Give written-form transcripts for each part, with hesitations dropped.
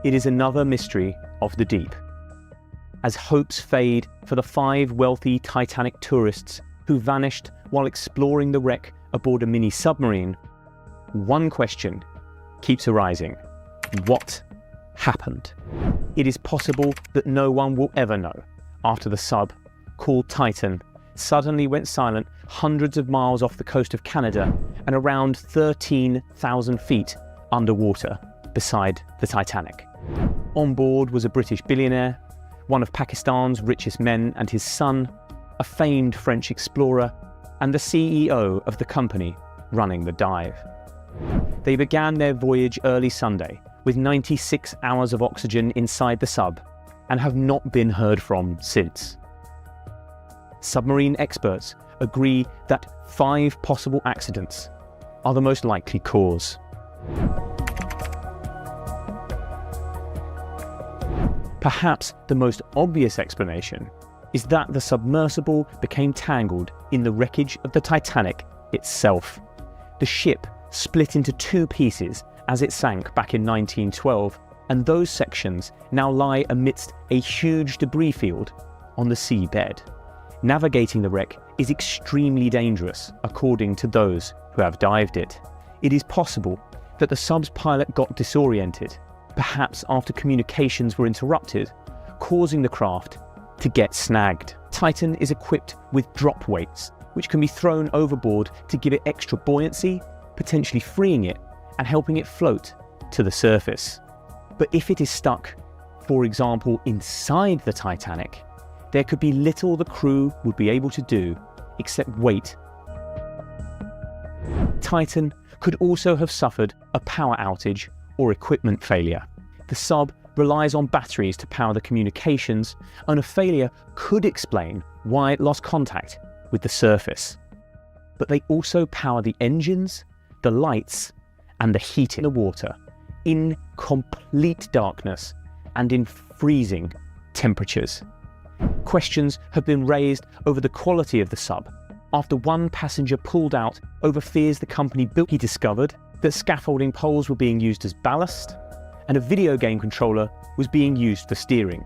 It is another mystery of the deep. As hopes fade for the 5 wealthy Titanic tourists who vanished while exploring the wreck aboard a mini submarine, one question keeps arising. What happened? It is possible that no one will ever know after the sub, called Titan, suddenly went silent hundreds of miles off the coast of Canada and around 13,000 feet underwater beside the Titanic. On board was a British billionaire, one of Pakistan's richest men and his son, a famed French explorer, and the CEO of the company running the dive. They began their voyage early Sunday with 96 hours of oxygen inside the sub and have not been heard from since. Submarine experts agree that 5 possible accidents are the most likely cause. Perhaps the most obvious explanation is that the submersible became tangled in the wreckage of the Titanic itself. The ship split into 2 pieces as it sank back in 1912, and those sections now lie amidst a huge debris field on the seabed. Navigating the wreck is extremely dangerous, according to those who have dived it. It is possible that the sub's pilot got disoriented, perhaps after communications were interrupted, causing the craft to get snagged. Titan is equipped with drop weights, which can be thrown overboard to give it extra buoyancy, potentially freeing it and helping it float to the surface. But if it is stuck, for example, inside the Titanic, there could be little the crew would be able to do except wait. Titan could also have suffered a power outage or equipment failure. The sub relies on batteries to power the communications, and a failure could explain why it lost contact with the surface. But they also power the engines, the lights, and the heat in the water in complete darkness and in freezing temperatures. Questions have been raised over the quality of the sub after one passenger pulled out over fears the company built. He discovered that scaffolding poles were being used as ballast and a video game controller was being used for steering.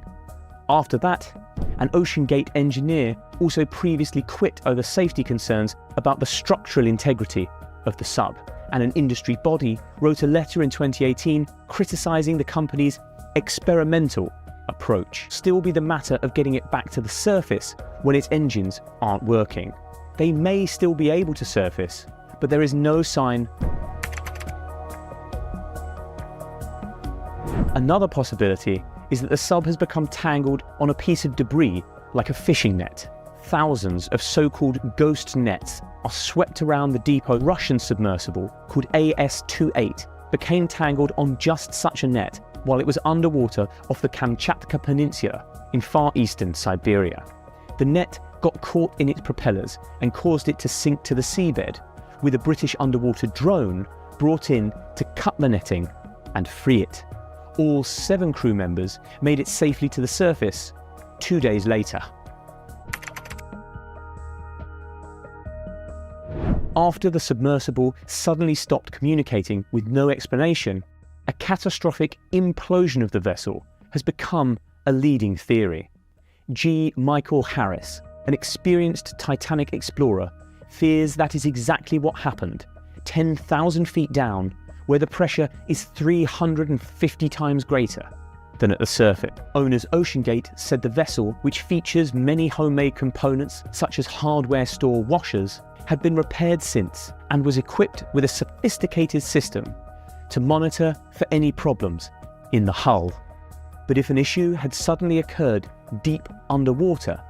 After that, an OceanGate engineer also previously quit over safety concerns about the structural integrity of the sub, and an industry body wrote a letter in 2018 criticising the company's experimental approach. Still be the matter of getting it back to the surface when its engines aren't working. They may still be able to surface, but there is no sign. Another possibility is that the sub has become tangled on a piece of debris like a fishing net. Thousands of so-called ghost nets are swept around the depot. Russian submersible called AS-28 became tangled on just such a net while it was underwater off the Kamchatka Peninsula in far eastern Siberia. The net got caught in its propellers and caused it to sink to the seabed, with a British underwater drone brought in to cut the netting and free it. All 7 crew members made it safely to the surface 2 days later. After the submersible suddenly stopped communicating with no explanation, a catastrophic implosion of the vessel has become a leading theory. G. Michael Harris, an experienced Titanic explorer, fears that is exactly what happened, 10,000 feet down, where the pressure is 350 times greater than at the surface. Owners OceanGate said the vessel, which features many homemade components such as hardware store washers, had been repaired since and was equipped with a sophisticated system to monitor for any problems in the hull. But if an issue had suddenly occurred deep underwater,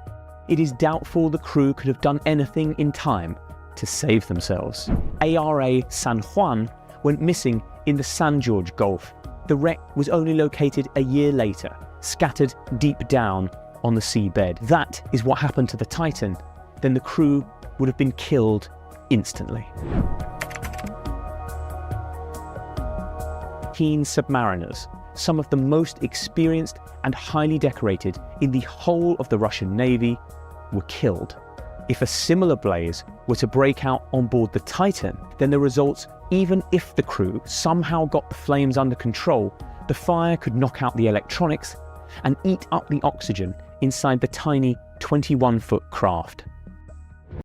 it is doubtful the crew could have done anything in time to save themselves. ARA San Juan went missing in the San Jorge Gulf. The wreck was only located a year later, scattered deep down on the seabed. That is what happened to the Titan. Then the crew would have been killed instantly. Keen submariners, some of the most experienced and highly decorated in the whole of the Russian Navy, were killed. If a similar blaze were to break out on board the Titan, then the results, even if the crew somehow got the flames under control, the fire could knock out the electronics and eat up the oxygen inside the tiny 21-foot craft.